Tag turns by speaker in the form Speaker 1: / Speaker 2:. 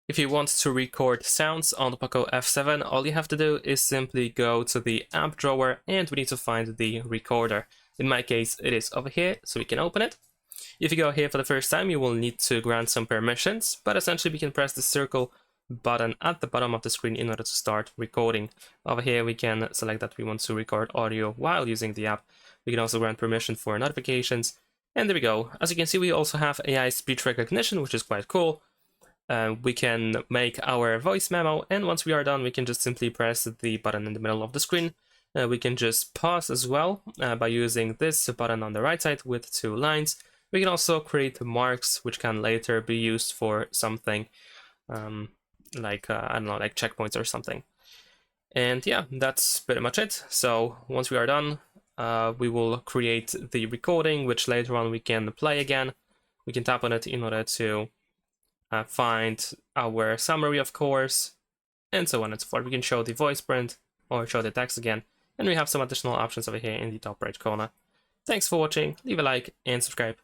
Speaker 1: If you want to record sounds on the POCO F7, all you have to do is simply go to the app drawer and we need to find the recorder. In my case, it is over here, so we can open it. If you go here for the first time, you will need to grant some permissions, but essentially we can press the circle button at the bottom of the screen in order to start recording. Over here, we can select that we want to record audio while using the app. We can also grant permission for notifications, and there we go. As you can see, we also have AI speech recognition, which is quite cool. We can make our voice memo, and once we are done, we can just simply press the button in the middle of the screen. We can just pause as well by using this button on the right side with 2 lines. We can also create marks, which can later be used for something like, I don't know, like checkpoints or something. And yeah, that's pretty much it. So once we are done, we will create the recording, which later on we can play again. We can tap on it in order to find our summary, of course, and so on and so forth. We can show the voice print or show the text again, and we have some additional options over here in the top right corner. Thanks for watching, leave a like and subscribe.